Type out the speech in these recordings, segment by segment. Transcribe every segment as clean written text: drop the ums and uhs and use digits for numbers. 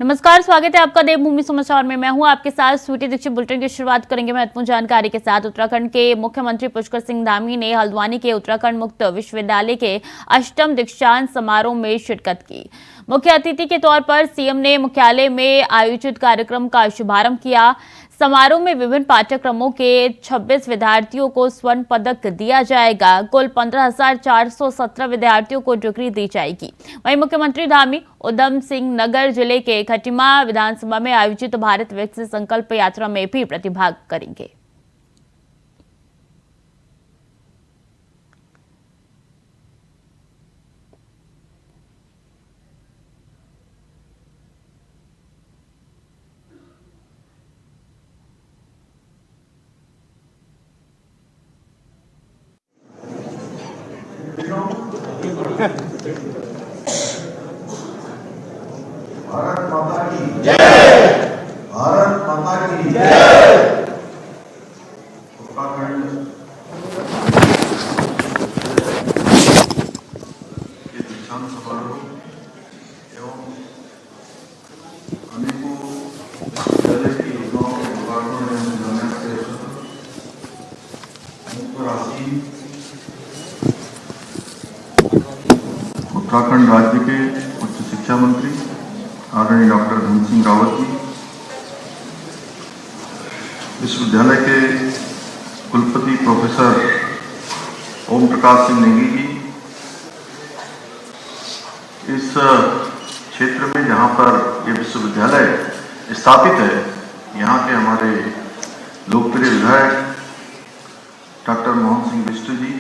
नमस्कार, स्वागत है आपका देवभूमि समाचार में। मैं हूं आपके साथ स्वीटी दीक्षित। बुलेटिन की शुरुआत करेंगे महत्वपूर्ण जानकारी के साथ। उत्तराखंड के मुख्यमंत्री पुष्कर सिंह धामी ने हल्द्वानी के उत्तराखंड मुक्त विश्वविद्यालय के 8वें दीक्षांत समारोह में शिरकत की। मुख्य अतिथि के तौर पर सीएम ने मुख्यालय में आयोजित कार्यक्रम का शुभारंभ किया। समारोह में विभिन्न पाठ्यक्रमों के 26 विद्यार्थियों को स्वर्ण पदक दिया जाएगा। कुल 15,417 विद्यार्थियों को डिग्री दी जाएगी। वहीं मुख्यमंत्री धामी उधम सिंह नगर जिले के खटीमा विधानसभा में आयोजित भारत विकसित संकल्प यात्रा में भी प्रतिभाग करेंगे। भारत माता की जय। भारत माता की जय। उत्तराखंड के दीक्षांत समारोह एवं अनेकों विश्वविद्यालय की योजनाओं के लोकार्पण एवं शिलान्यास के मुख्य राशि उत्तराखंड राज्य के उच्च शिक्षा मंत्री आदरणीय डॉक्टर धन सिंह रावत जी, विश्वविद्यालय के कुलपति प्रोफेसर ओम प्रकाश सिंह नेगी जी, इस क्षेत्र में जहां पर यह विश्वविद्यालय स्थापित है, यहां के हमारे लोकप्रिय विधायक डॉक्टर मोहन सिंह बिष्ट जी,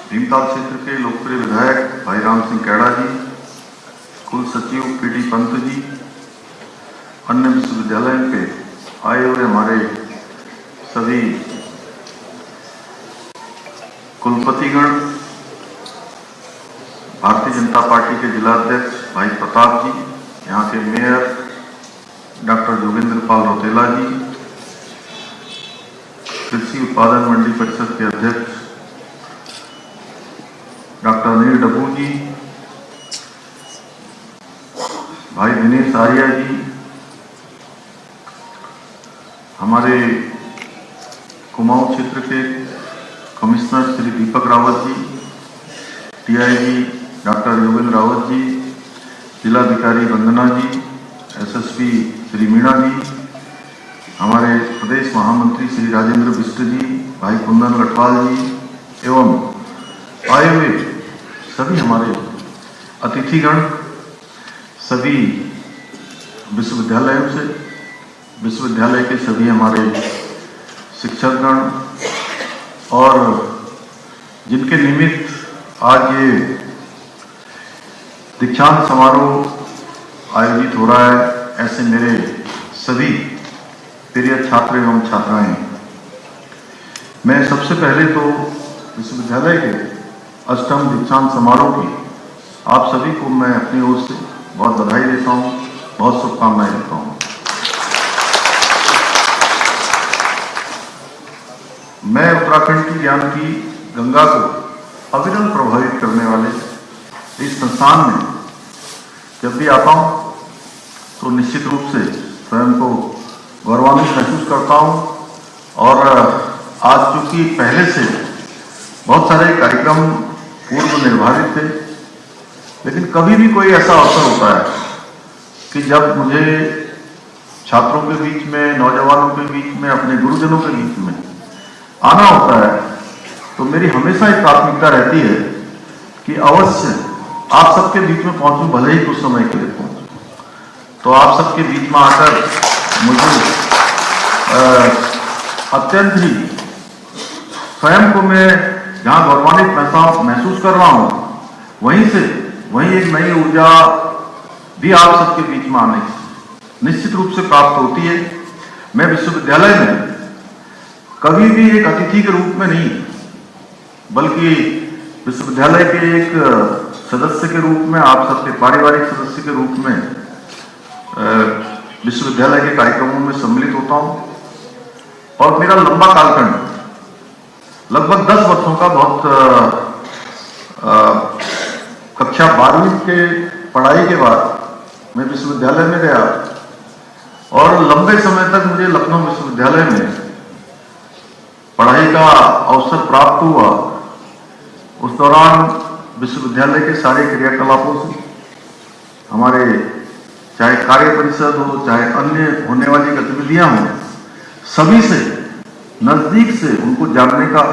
भीमताल क्षेत्र के लोकप्रिय विधायक भाई राम सिंह कैड़ा जी, कुल सचिव पीडी पंत जी, अन्य विश्वविद्यालय के आए हुए हमारे सभी कुलपतिगण, भारतीय जनता पार्टी के जिलाध्यक्ष भाई प्रताप जी, यहाँ के मेयर डॉक्टर जोगेंद्र पाल रौतेला जी, कृषि उत्पादन मंडी परिषद के अध्यक्ष डॉक्टर अनिल डब्बू जी, भाई दिनेश आर्या जी, हमारे कुमाऊं क्षेत्र के commissioner Shri Deepak Rawat ji, TIG doctor Yogendra Rawat ji, जिलाधिकारी वंदना जी, एसएसपी श्री मीणा जी, हमारे प्रदेश महामंत्री श्री राजेंद्र बिष्ट जी, भाई कुंदन लठवाल जी एवं आए हुए सभी हमारे अतिथिगण, सभी विश्वविद्यालयों से, विश्वविद्यालय के सभी हमारे शिक्षकगण और जिनके निमित्त आज ये दीक्षांत समारोह आयोजित हो रहा है, ऐसे मेरे सभी प्रिय छात्र एवं छात्राएं, मैं सबसे पहले तो विश्वविद्यालय के 8वें दीक्षांत समारोह की आप सभी को मैं अपनी ओर से बहुत बधाई देता हूं, बहुत शुभकामनाएं देता हूं। मैं उत्तराखंड की ज्ञान की गंगा को अविरल प्रभावित करने वाले इस संस्थान में जब भी आता हूं तो निश्चित रूप से स्वयं को गौरवान्वित महसूस करता हूं। और आज चूंकि पहले से बहुत सारे कार्यक्रम पूर्व निर्धारित थे, लेकिन कभी भी कोई ऐसा अवसर होता है कि जब मुझे छात्रों के बीच में, नौजवानों के बीच में, अपने गुरुजनों के बीच में आना होता है, तो मेरी हमेशा एक प्राथमिकता रहती है कि अवश्य आप सबके बीच में पहुंचूं, भले ही कुछ समय के लिए पहुंचूं। तो आप सबके बीच में आकर मुझे अत्यंत ही स्वयं को मैं जहां गौरवान्वित महसूस कर रहा हूं, वहीं एक नई ऊर्जा भी आप सबके बीच में आने निश्चित रूप से प्राप्त होती है। मैं विश्वविद्यालय में कभी भी एक अतिथि के रूप में नहीं, बल्कि विश्वविद्यालय के एक सदस्य के रूप में, आप सबके पारिवारिक सदस्य के रूप में विश्वविद्यालय के कार्यक्रमों में सम्मिलित होता हूं। और मेरा लंबा कालखंड लगभग 10 वर्षों का बहुत कक्षा 12वीं के पढ़ाई के बाद मैं विश्वविद्यालय में गया और लंबे समय तक मुझे लखनऊ विश्वविद्यालय में पढ़ाई का अवसर प्राप्त हुआ। उस दौरान विश्वविद्यालय के सारे क्रियाकलापों से, हमारे चाहे कार्य परिषद हो, चाहे अन्य होने वाली गतिविधियां हों, सभी से नजदीक से उनको जानने का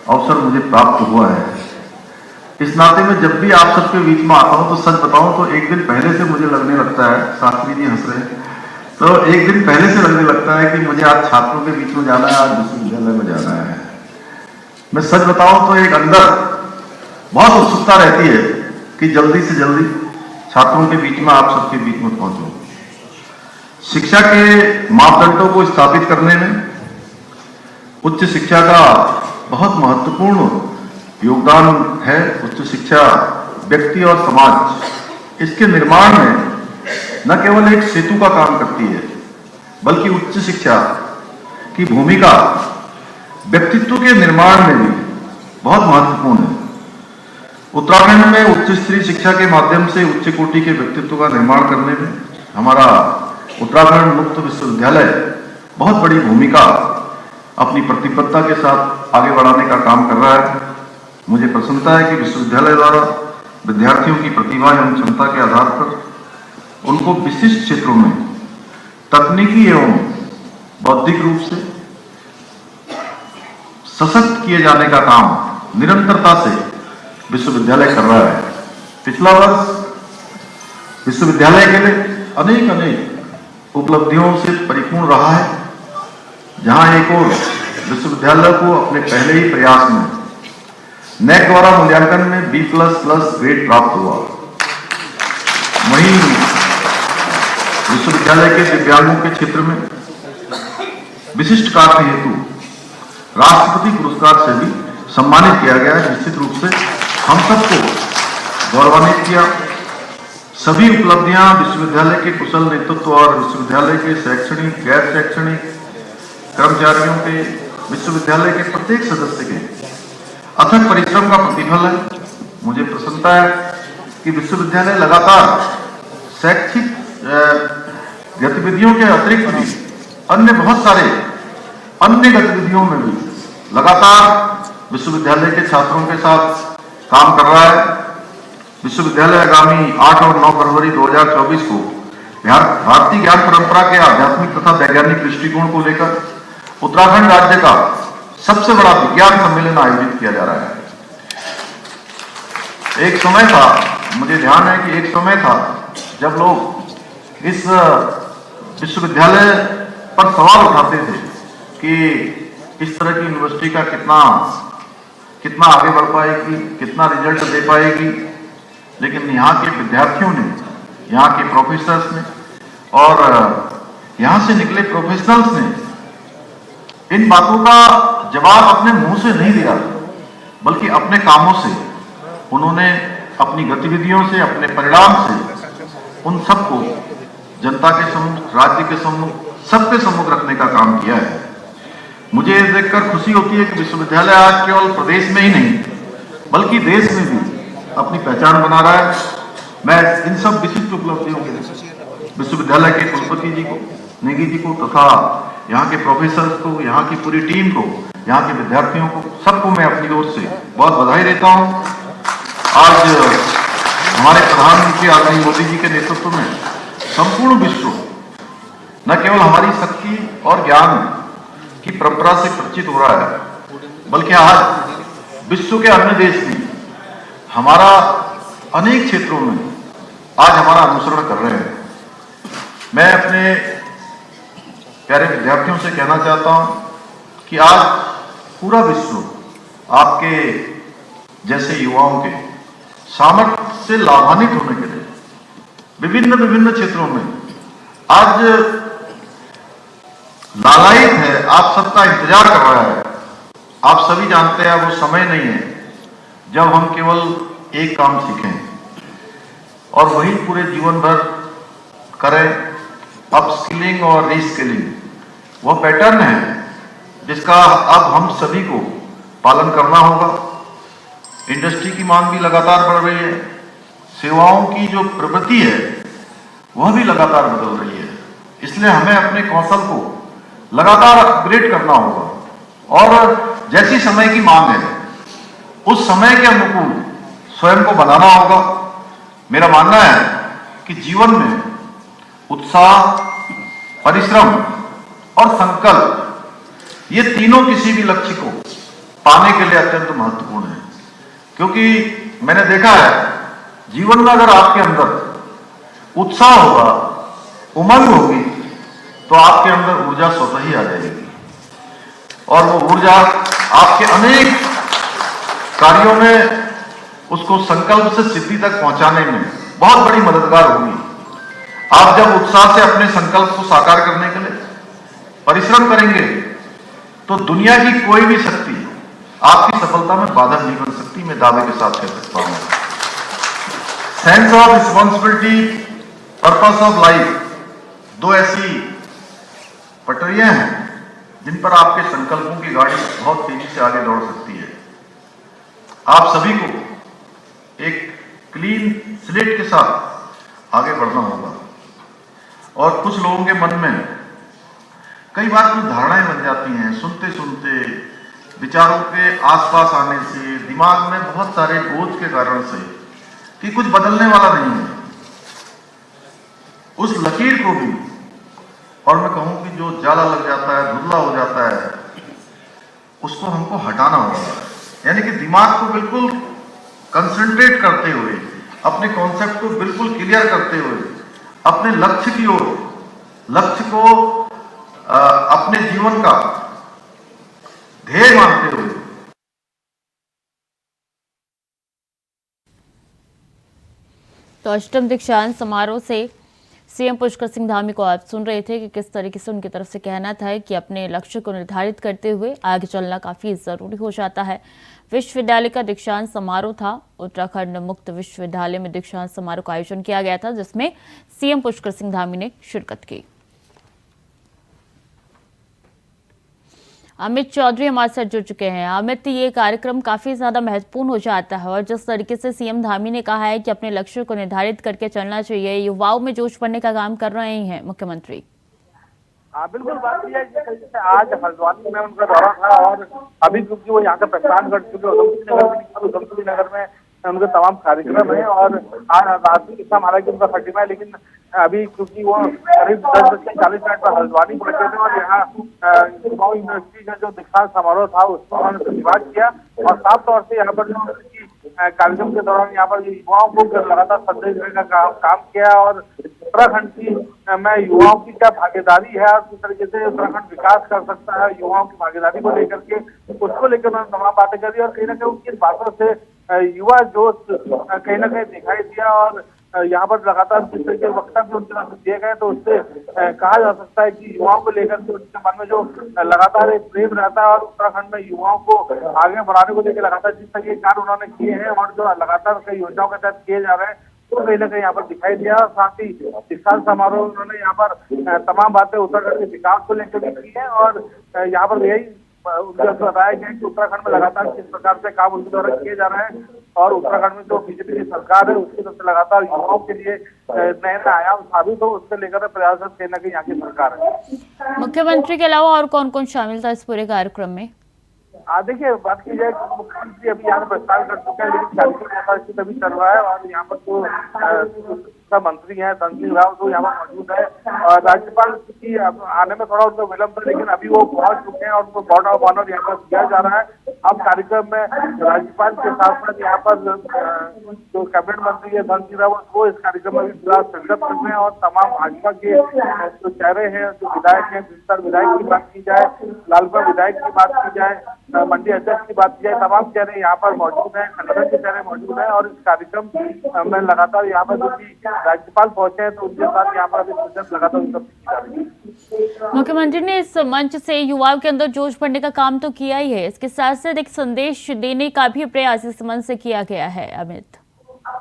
अवसर मुझे प्राप्त हुआ है। इस नाते में जब भी आप सबके बीच में आता हूं तो सच बताऊं तो एक दिन पहले से मुझे लगने लगता है, शास्त्री जी हंस रहे हैं, तो एक दिन पहले से लगने लगता है कि मुझे आज छात्रों के बीच में जाना है, आज विश्वविद्यालय में जाना है। मैं सच बताऊं तो एक अंदर बहुत उत्सुकता रहती है कि जल्दी से जल्दी छात्रों के बीच में, आप सबके बीच में पहुंचूं। शिक्षा के मापदंडों को स्थापित करने में उच्च शिक्षा का बहुत महत्वपूर्ण योगदान है। उच्च शिक्षा व्यक्ति और समाज, इसके निर्माण में न केवल एक सेतु का काम करती है, बल्कि उच्च शिक्षा की भूमिका व्यक्तित्व के निर्माण में भी बहुत महत्वपूर्ण है। उत्तराखंड में उच्च स्तरीय शिक्षा के माध्यम से उच्च कोटि के व्यक्तित्व का निर्माण करने में हमारा उत्तराखंड मुक्त विश्वविद्यालय बहुत बड़ी भूमिका अपनी प्रतिबद्धता के साथ आगे बढ़ाने का काम कर रहा है। मुझे प्रसन्नता है कि विश्वविद्यालय द्वारा विद्यार्थियों की प्रतिभा एवं क्षमता के आधार पर उनको विशिष्ट क्षेत्रों में तकनीकी एवं बौद्धिक रूप से सशक्त किए जाने का काम निरंतरता से विश्वविद्यालय कर रहा है। पिछला वर्ष विश्वविद्यालय के लिए अनेक उपलब्धियों से परिपूर्ण रहा है, जहां एक और विश्वविद्यालय को अपने पहले ही प्रयास में नेक द्वारा मूल्यांकन में B++ ग्रेड प्राप्त हुआ। वहीं विश्वविद्यालय के दिव्यांगों के क्षेत्र में विशिष्ट कार्य हेतु राष्ट्रपति पुरस्कार से भी सम्मानित किया गया है। निश्चित रूप से हम सबको गौरवान्वित किया। सभी उपलब्धियां विश्वविद्यालय के कुशल नेतृत्व और विश्वविद्यालय के शैक्षणिक, गैर शैक्षणिक कर्मचारियों के, विश्वविद्यालय के प्रत्येक सदस्य के अथक परिश्रम का प्रतिफल है। मुझे प्रसन्नता है कि विश्वविद्यालय लगातार शैक्षिक गतिविधियों के अतिरिक्त भी अन्य बहुत सारे अन्य गतिविधियों में भी लगातार विश्वविद्यालय के छात्रों के साथ काम कर रहा है। विश्वविद्यालय आगामी 8 और 9 फरवरी 2024 को भारतीय ज्ञान परंपरा के आध्यात्मिक तथा वैज्ञानिक दृष्टिकोण को लेकर उत्तराखंड राज्य का सबसे बड़ा विज्ञान सम्मेलन आयोजित किया जा रहा है। एक समय था, मुझे ध्यान है कि एक समय था जब लोग इस विश्वविद्यालय पर सवाल उठाते थे कि इस तरह की यूनिवर्सिटी का कितना आगे बढ़ पाएगी, कितना रिजल्ट दे पाएगी। लेकिन यहाँ के विद्यार्थियों ने, यहाँ के प्रोफेसर्स ने और यहाँ से निकले प्रोफेशनल्स ने इन बातों का जवाब अपने मुंह से नहीं दिया, बल्कि अपने कामों से, उन्होंने अपनी गतिविधियों से, अपने परिणाम से उन सबको जनता के सम्मुख, राज्य के सम्मुख, सबके सम्मुख रखने का काम किया है। मुझे देखकर खुशी होती है कि विश्वविद्यालय आज केवल प्रदेश में ही नहीं बल्कि देश में भी अपनी पहचान बना रहा है। मैं इन सब विशिष्ट उपलब्धियों के लिए विश्वविद्यालय के कुलपति जी को, नेगी जी को तथा यहाँ के प्रोफेसर्स को, यहाँ की पूरी टीम को, यहाँ के विद्यार्थियों को, सबको मैं अपनी ओर से बहुत बधाई देता हूँ। आज हमारे प्रधानमंत्री आदरणीय मोदी जी के नेतृत्व में संपूर्ण विश्व न केवल हमारी शक्ति और ज्ञान की परंपरा से परिचित हो रहा है, बल्कि आज विश्व के अन्य देश भी हमारा अनेक क्षेत्रों में आज हमारा अनुसरण कर रहे हैं। मैं अपने प्यारे विद्यार्थियों से कहना चाहता हूं कि आज पूरा विश्व आपके जैसे युवाओं के सामर्थ्य से लाभान्वित होने के लिए विभिन्न क्षेत्रों में आज लालायित है, आप सबका इंतजार कर रहा है। आप सभी जानते हैं वो समय नहीं है जब हम केवल एक काम सीखें और वही पूरे जीवन भर करें। अपस्किलिंग और रीस्किलिंग वह पैटर्न है जिसका अब हम सभी को पालन करना होगा। इंडस्ट्री की मांग भी लगातार बढ़ रही है, सेवाओं की जो प्रवृत्ति है वह भी लगातार बदल रही है। इसलिए हमें अपने कौशल को लगातार अपग्रेड करना होगा और जैसी समय की मांग है उस समय के अनुकूल स्वयं को बनाना होगा। मेरा मानना है कि जीवन में उत्साह, परिश्रम और संकल्प ये तीनों किसी भी लक्ष्य को पाने के लिए अत्यंत महत्वपूर्ण है, क्योंकि मैंने देखा है जीवन में अगर आपके अंदर उत्साह होगा, उमंग होगी, तो आपके अंदर ऊर्जा स्वतः ही आ जाएगी और वो ऊर्जा आपके अनेक कार्यों में उसको संकल्प से सिद्धि तक पहुंचाने में बहुत बड़ी मददगार होगी। आप जब उत्साह से अपने संकल्प को साकार करने के लिए परिश्रम करेंगे तो दुनिया की कोई भी शक्ति आपकी सफलता में बाधक नहीं बन सकती, मैं दावे के साथ कह सकता हूं। Sense of responsibility, purpose of life, दो ऐसी पटरियां हैं जिन पर आपके संकल्पों की गाड़ी बहुत तेजी से आगे दौड़ सकती है। आप सभी को एक क्लीन स्लेट के साथ आगे बढ़ना होगा और कुछ लोगों के मन में कई बार कुछ धारणाएं बन जाती हैं, सुनते सुनते विचारों के आसपास आने से, दिमाग में बहुत सारे बोझ के कारण से कि कुछ बदलने वाला नहीं है। उस लकीर को भी, और मैं कहूं कि जो जाला लग जाता है, धुंधला हो जाता है, उसको हमको हटाना होगा। यानी कि दिमाग को बिल्कुल कंसंट्रेट करते हुए, अपने कॉन्सेप्ट को बिल्कुल क्लियर करते हुए, अपने लक्ष्य की ओर, लक्ष्य को अपने जीवन का ध्येय मानते हुए तो अष्टम दीक्षांत समारोह से सीएम पुष्कर सिंह धामी को आप सुन रहे थे कि किस तरीके से उनकी तरफ से कहना था कि अपने लक्ष्य को निर्धारित करते हुए आगे चलना काफी जरूरी हो जाता है। विश्वविद्यालय का दीक्षांत समारोह था। उत्तराखंड मुक्त विश्वविद्यालय में दीक्षांत समारोह का आयोजन किया गया था, जिसमें सीएम पुष्कर सिंह धामी ने शिरकत की। अमित चौधरी हमारे साथ जुड़ चुके हैं। अमित, ये कार्यक्रम काफी ज्यादा महत्वपूर्ण हो जाता है और जिस तरीके से सीएम धामी ने कहा है कि अपने लक्ष्य को निर्धारित करके चलना चाहिए, युवाओं में जोश भरने का काम कर रहे हैं मुख्यमंत्री। हाँ बिल्कुल, बात की जाए जिस तरीके से आज हल्द्वानी में उनका दौरा था और अभी क्योंकि वो यहाँ का प्रस्थान कर चुके उधमसिंह नगर में उनके तमाम कार्यक्रम है और आज रात्रि के समय हालांकि उनका खटिमा है, लेकिन अभी क्योंकि वो करीब 10:40 पर हल्द्वानी पहुंचे थे और यहाँ युवाओं यूनिवर्सिटी का जो दीक्षांत समारोह था उसमें उन्होंने प्रतिभाग किया और साफ तौर से यहाँ पर जो कार्यक्रम के दौरान यहाँ पर युवाओं को लगातार संदेश देने का काम किया और उत्तराखंड की में युवाओं की क्या भागीदारी है और किस तरीके से उत्तराखंड विकास कर सकता है युवाओं की भागीदारी को लेकर के, उसको लेकर उन्होंने तमाम बातें करी और कहीं ना कहीं उनकी बातों से युवा जोश कहीं ना कहीं दिखाई दिया और यहाँ पर लगातार जिस तरीके वक्तव्य उनके तरफ दिए गए तो उससे कहा जा सकता है कि युवाओं को लेकर के उनके मन में जो लगातार एक प्रेम रहता है और उत्तराखंड में युवाओं को आगे बढ़ाने को लेकर लगातार जिस तरीके कार्य उन्होंने किए हैं और जो लगातार कई योजनाओं के तहत किए जा रहे हैं तो कहीं ना कहीं यहाँ पर दिखाई दिया। साथ ही दीक्षांत समारोह उन्होंने यहाँ पर तमाम बातें उत्तराखंड के विकास को लेकर भी की है और यहाँ पर यही उनके बताया गया कि उत्तराखंड में लगातार किस प्रकार से काम उनके द्वारा किए जा रहे हैं और उत्तराखंड में जो बीजेपी की सरकार है उसकी तरफ से लगातार युवाओं के लिए नए नए आयाम साबित हो उससे लेकर प्रयासरत कहीं ना कहीं यहाँ की सरकार है। मुख्यमंत्री के अलावा और कौन कौन शामिल था इस पूरे कार्यक्रम में? देखिए, बात की जाए तो मुख्यमंत्री अभी यहाँ प्रस्ताव कर चुके हैं, लेकिन कार्यक्रम यथास्थित अभी चल रहा है और यहाँ पर जो मंत्री हैं धन सिंह रावत तो यहाँ पर मौजूद है और राज्यपाल की आने में थोड़ा उनका विलंब था, लेकिन अभी वो पहुंच चुके हैं और उनको बोर्ड ऑफ ऑनर यहाँ पर दिया जा रहा है। अब कार्यक्रम में राज्यपाल के साथ साथ यहाँ पर जो कैबिनेट मंत्री है धन सिंह रावत वो इस कार्यक्रम में भी फिलहाल शिरकत कर रहे हैं और तमाम भाजपा के जो चेहरे हैं, जो विधायक हैं, विस्तार विधायक की बात की जाए, लालपुर विधायक की बात की जाए, मंडी अध्यक्ष की बात की जाए, तमाम चेहरे यहाँ पर मौजूद हैं, संगठन के चेहरे मौजूद हैं और इस कार्यक्रम में लगातार यहाँ पर जो राज्यपाल पहुंचे हैं तो उनके साथ यहाँ पर अभी लगातार की जा रही है। मुख्यमंत्री ने इस मंच से युवाओं के अंदर जोश भरने का काम तो किया ही है, इसके साथ साथ एक संदेश देने का भी प्रयास इस मंच से किया गया है। अमित,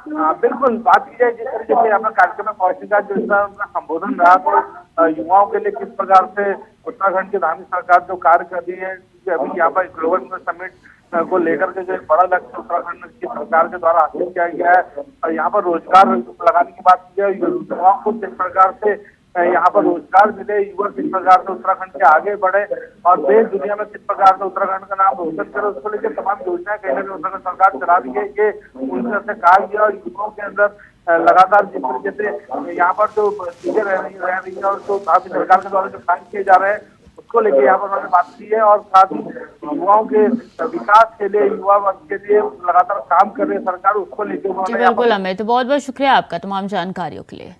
बिल्कुल, बात की जाए जिस तरीके से यहाँ पर कार्यक्रम में पहुंचने का जो उनका संबोधन रहा तो युवाओं के लिए किस प्रकार से उत्तराखंड की धामी सरकार जो कार्य कर रही है, अभी यहाँ पर ग्लोबल समिट को लेकर के जो एक बड़ा लक्ष्य उत्तराखंड की सरकार के द्वारा हासिल किया गया है। और यहाँ पर रोजगार लगाने की बात की जाए, युवाओं को जिस प्रकार से यहाँ पर रोजगार मिले, युवा किस प्रकार से उत्तराखंड के आगे बढ़े और देश दुनिया में किस प्रकार से उत्तराखंड का नाम रोशन करे, उसको लेकर तमाम योजनाएं कहीं ना कहीं उत्तराखंड सरकार चला रही है। ये उनसे से कहा गया और युवाओं के अंदर लगातार जिस तरीके से यहाँ पर जो चीजें रह रही है और जो काफी सरकार के द्वारा जो काम किए जा रहे हैं उसको लेके यहाँ पर उन्होंने बात की है। और साथ ही युवाओं के विकास के लिए, युवा वर्ग के लिए लगातार काम कर रही है सरकार, उसको लेके जी उन्होंने बिल्कुल अमित, बहुत बहुत शुक्रिया आपका तमाम जानकारियों के लिए।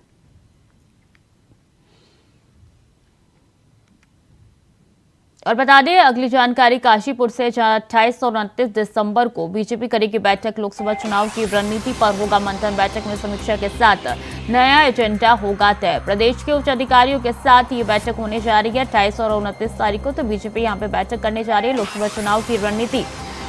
और बता दें अगली जानकारी काशीपुर से, जहां 28 और 29 दिसंबर को बीजेपी करेगी बैठक। लोकसभा चुनाव की रणनीति पर होगा मंथन। बैठक में समीक्षा के साथ नया एजेंडा होगा तय। प्रदेश के उच्च अधिकारियों के साथ ये बैठक होने जा रही है 28 और 29 तारीख को। तो बीजेपी यहां पे बैठक करने जा रही है। लोकसभा चुनाव की रणनीति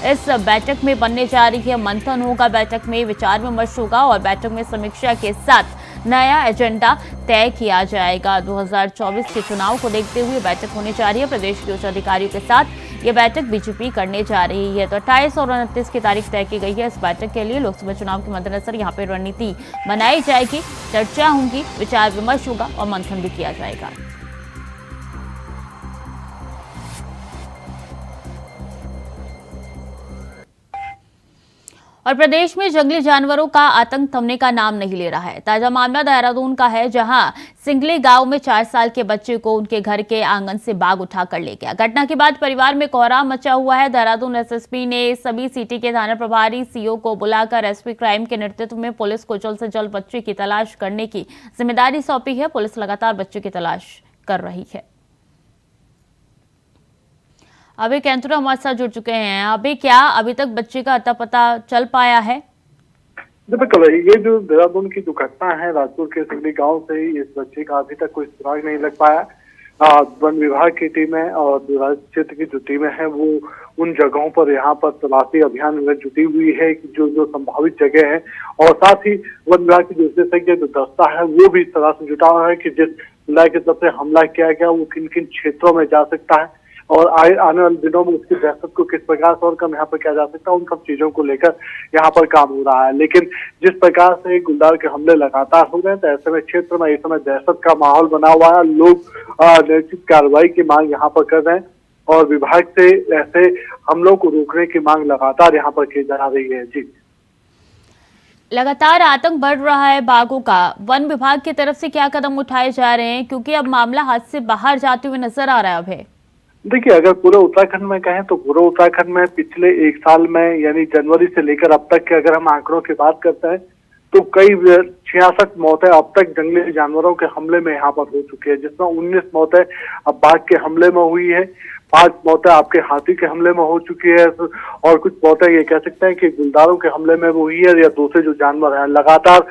इस बैठक में बनने जा रही है। मंथन होगा, बैठक में विचार विमर्श होगा और बैठक में समीक्षा के साथ नया एजेंडा तय किया जाएगा। 2024 के चुनाव को देखते हुए बैठक होने जा रही है। प्रदेश के उच्च अधिकारियों के साथ ये बैठक बीजेपी करने जा रही है। तो 28 और 29 की तारीख तय की गई है इस बैठक के लिए। लोकसभा चुनाव के मद्देनजर यहाँ पे रणनीति बनाई जाएगी, चर्चा होगी, विचार विमर्श होगा और मंथन भी किया जाएगा। और प्रदेश में जंगली जानवरों का आतंक थमने का नाम नहीं ले रहा है। ताजा मामला देहरादून का है, जहां सिंगली गांव में 4 साल के बच्चे को उनके घर के आंगन से बाघ उठाकर ले गया। घटना के बाद परिवार में कोहराम मचा हुआ है। देहरादून एसएसपी ने सभी सिटी के थाना प्रभारी सीओ को बुलाकर एसपी क्राइम के नेतृत्व में पुलिस को जल्द से जल्द बच्चे की तलाश करने की जिम्मेदारी सौंपी है। पुलिस लगातार बच्चे की तलाश कर रही है। अभी कैंतुरा हमारे साथ जुड़ चुके हैं। अभी क्या अभी तक बच्चे का अता पता चल पाया है? बिल्कुल, ये जो देहरादून की जो घटना है, राजपुर के सिंगली गांव से ही इस बच्चे का अभी तक कोई सुराग नहीं लग पाया। वन विभाग की टीमें और क्षेत्र की जो टीमें हैं वो उन जगहों पर यहाँ पर तलाशी अभियान में जुटी हुई है जो जो संभावित जगह है। और साथ ही वन विभाग की जो विशेषज्ञ जो दस्ता है वो भी इस तरह से जुटा हुआ है कि जिस जिला की तरफ से हमला किया गया वो किन किन क्षेत्रों में जा सकता है और आने वाले दिनों में उसकी दहशत को किस प्रकार से और कम यहाँ पर किया जा सकता है, उन सब चीजों को लेकर यहाँ पर काम हो रहा है। लेकिन जिस प्रकार से गुंडार के हमले लगातार हो रहे हैं तो ऐसे में क्षेत्र में इस समय दहशत का माहौल बना हुआ है। लोग निश्चित कार्रवाई की मांग यहाँ पर कर रहे हैं और विभाग से ऐसे हमलों को रोकने की मांग लगातार यहाँ पर की जा रही है। जी, लगातार आतंक बढ़ रहा है बाघों का। वन विभाग की तरफ से क्या कदम उठाए जा रहे हैं, क्योंकि अब मामला हाथ से बाहर जाते हुए नजर आ रहा है? अभी देखिए, अगर पूरे उत्तराखंड में कहें तो पूरे उत्तराखंड में पिछले 1 साल में यानी जनवरी से लेकर अब तक के अगर हम आंकड़ों की बात करते हैं तो कई 66 मौतें अब तक जंगली जानवरों के हमले में यहाँ पर हो चुकी है, जिसमें 19 मौतें अब बाघ के हमले में हुई है, 5 मौतें आपके हाथी के हमले में हो चुकी है और कुछ मौतें ये कह सकते हैं कि गुलदारों के हमले में हुई है या दूसरे जो जानवर हैं। लगातार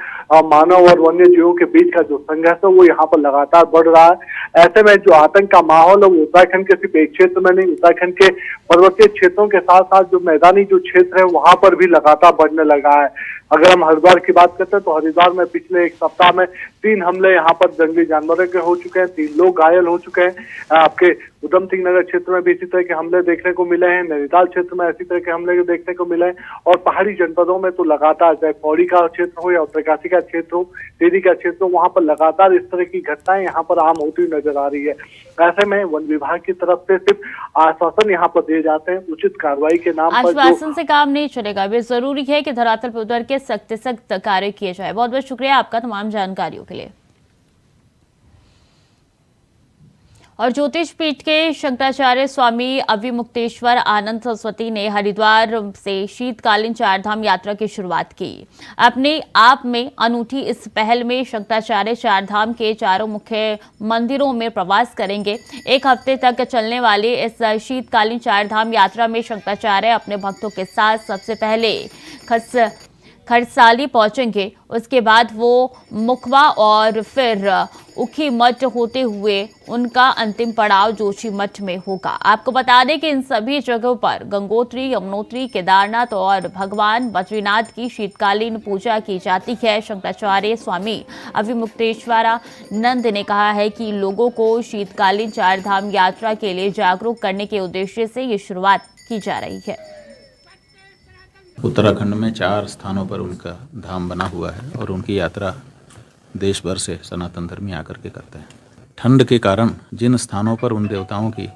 मानव और वन्य जीवों के बीच का जो संघर्ष है वो यहाँ पर लगातार बढ़ रहा है। ऐसे में जो आतंक का माहौल है वो उत्तराखंड के सिर्फ एक क्षेत्र में नहीं, उत्तराखंड के पर्वतीय क्षेत्रों के साथ साथ जो मैदानी जो क्षेत्र है वहां पर भी लगातार बढ़ने लगा है। अगर हम हरिद्वार की बात करते हैं तो हरिद्वार में पिछले 1 सप्ताह में 3 हमले यहाँ पर जंगली जानवरों के हो चुके हैं, 3 लोग घायल हो चुके हैं। आपके उधम सिंह नगर क्षेत्र में भी इसी तरह के हमले देखने को मिले हैं, नैनीताल क्षेत्र में इसी तरह के हमले देखने को मिले हैं और पहाड़ी जनपदों में तो लगातार, चाहे पौड़ी का क्षेत्र हो या उत्तरकाशी का क्षेत्र हो, टिहरी का क्षेत्र हो, वहां पर लगातार इस तरह की घटनाएं यहाँ पर आम होती हुई नजर आ रही है। ऐसे में वन विभाग की तरफ से सिर्फ आश्वासन यहाँ पर दिए जाते हैं, उचित कार्रवाई के नाम पर आश्वासन से काम नहीं चलेगा। वे जरूरी है कि धरातल पर उतर के सख्त से सख्त कार्य किए जाए। बहुत बहुत शुक्रिया आपका तमाम जानकारियों के लिए। और ज्योतिष पीठ के शंकराचार्य स्वामी अविमुक्तेश्वर आनंद सरस्वती ने हरिद्वार से शीतकालीन 4 धाम यात्रा की शुरुआत की। अपने आप में अनूठी इस पहल में शंकराचार्य 4 धाम के 4 मुख्य मंदिरों में प्रवास करेंगे। 1 हफ्ते तक चलने वाली इस शीतकालीन 4 धाम यात्रा में शंकराचार्य अपने भक्तों के साथ सबसे पहले खरसाली पहुंचेंगे। उसके बाद वो मुखवा और फिर उखी मठ होते हुए उनका अंतिम पड़ाव जोशी मठ में होगा। आपको बता दें कि इन सभी जगहों पर गंगोत्री, यमुनोत्री, केदारनाथ और भगवान बद्रीनाथ की शीतकालीन पूजा की जाती है। शंकराचार्य स्वामी अविमुक्तेश्वरानंद ने कहा है कि लोगों को शीतकालीन 4 धाम यात्रा के लिए जागरूक करने के उद्देश्य से ये शुरुआत की जा रही है। उत्तराखंड में 4 स्थानों पर उनका धाम बना हुआ है और उनकी यात्रा देश भर से सनातन धर्मी आकर के करते हैं। ठंड के कारण जिन स्थानों पर उन देवताओं की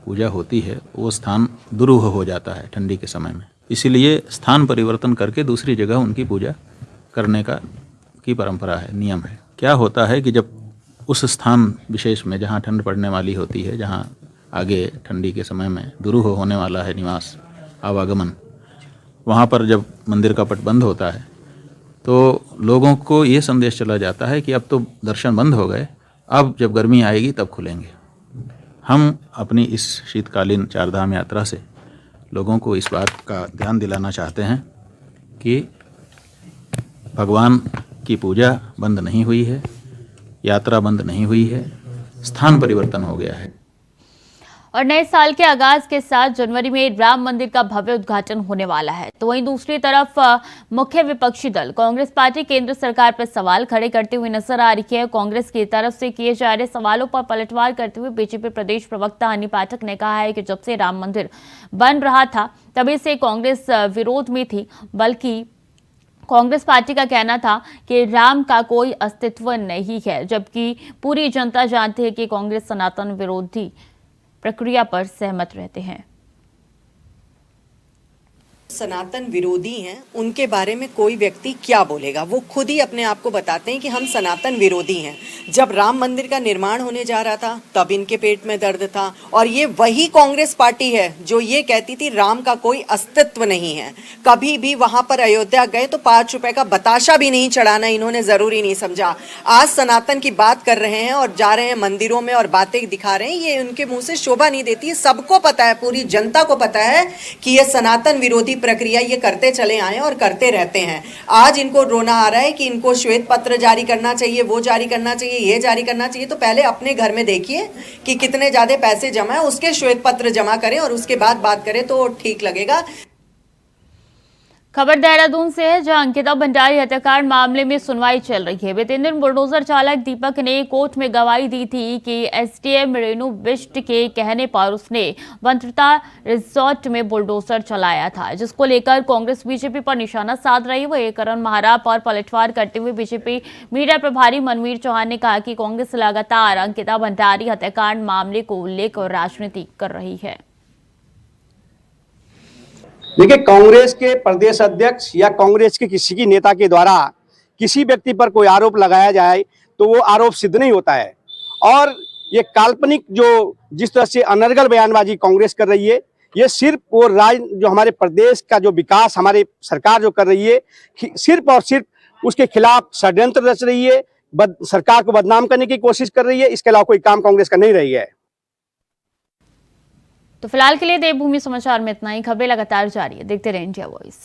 पूजा होती है वो स्थान दुरूह हो जाता है ठंडी के समय में, इसीलिए स्थान परिवर्तन करके दूसरी जगह उनकी पूजा करने की परंपरा है, नियम है। क्या होता है कि जब उस स्थान विशेष में जहाँ ठंड पड़ने वाली होती है, जहाँ आगे ठंडी के समय में दुरूह होने वाला है निवास आवागमन, वहाँ पर जब मंदिर का पट बंद होता है तो लोगों को ये संदेश चला जाता है कि अब तो दर्शन बंद हो गए, अब जब गर्मी आएगी तब खुलेंगे। हम अपनी इस शीतकालीन चारधाम यात्रा से लोगों को इस बात का ध्यान दिलाना चाहते हैं कि भगवान की पूजा बंद नहीं हुई है, यात्रा बंद नहीं हुई है, स्थान परिवर्तन हो गया है। और नए साल के आगाज के साथ जनवरी में राम मंदिर का भव्य उद्घाटन होने वाला है, तो वहीं दूसरी तरफ मुख्य विपक्षी दल कांग्रेस पार्टी केंद्र सरकार पर सवाल खड़े करते हुए नजर आ रही है। कांग्रेस की तरफ से किए जा रहे सवालों पर पलटवार करते हुए बीजेपी प्रदेश प्रवक्ता हनी पाठक ने कहा है कि जब से राम मंदिर बन रहा था तभी से कांग्रेस विरोध में थी, बल्कि कांग्रेस पार्टी का कहना था कि राम का कोई अस्तित्व नहीं है, जबकि पूरी जनता जानती है कि कांग्रेस सनातन विरोधी प्रक्रिया पर सहमत रहते हैं। सनातन विरोधी हैं, उनके बारे में कोई व्यक्ति क्या बोलेगा? वो खुद ही अपने आप को बताते हैं कि हम सनातन विरोधी हैं। जब राम मंदिर का निर्माण होने जा रहा था तब इनके पेट में दर्द था, और ये वही कांग्रेस पार्टी है जो ये कहती थी राम का कोई अस्तित्व नहीं है। कभी भी वहां पर अयोध्या गए तो 5 रुपए का बताशा भी नहीं चढ़ाना इन्होंने जरूरी नहीं समझा। आज सनातन की बात कर रहे हैं और जा रहे हैं मंदिरों में और बातें दिखा रहे हैं, ये उनके मुंह से शोभा नहीं देती है। सबको पता है, पूरी जनता को पता है कि ये सनातन विरोधी प्रक्रिया ये करते चले आए और करते रहते हैं। आज इनको रोना आ रहा है कि इनको श्वेत पत्र जारी करना चाहिए, वो जारी करना चाहिए, ये जारी करना चाहिए। तो पहले अपने घर में देखिए कि कितने ज्यादा पैसे जमा है, उसके श्वेत पत्र जमा करें और उसके बाद बात करें तो ठीक लगेगा। खबर देहरादून से है, जहां अंकिता भंडारी हत्याकांड मामले में सुनवाई चल रही है। बीते दिन बुलडोजर चालक दीपक ने कोर्ट में गवाही दी थी कि एसडीएम रेणु बिष्ट के कहने पर उसने वंत्रता रिजॉर्ट में बुलडोजर चलाया था, जिसको लेकर कांग्रेस बीजेपी पर निशाना साध रही है। करण महारा पर पलटवार करते हुए बीजेपी मीडिया प्रभारी मनवीर चौहान ने कहा कि कांग्रेस लगातार अंकिता भंडारी हत्याकांड मामले को लेकर राजनीति कर रही है। देखिए, कांग्रेस के प्रदेश अध्यक्ष या कांग्रेस के किसी की नेता के द्वारा किसी व्यक्ति पर कोई आरोप लगाया जाए तो वो आरोप सिद्ध नहीं होता है। और ये काल्पनिक जिस तरह से अनर्गल बयानबाजी कांग्रेस कर रही है, ये सिर्फ वो जो हमारे प्रदेश का जो विकास हमारी सरकार जो कर रही है, सिर्फ और सिर्फ उसके खिलाफ षड्यंत्र रच रही है, सरकार को बदनाम करने की कोशिश कर रही है। इसके अलावा कोई काम कांग्रेस का नहीं रही है। तो फिलहाल के लिए देवभूमि समाचार में इतना ही। खबरें लगातार जारी है, देखते रहे इंडिया वॉइस।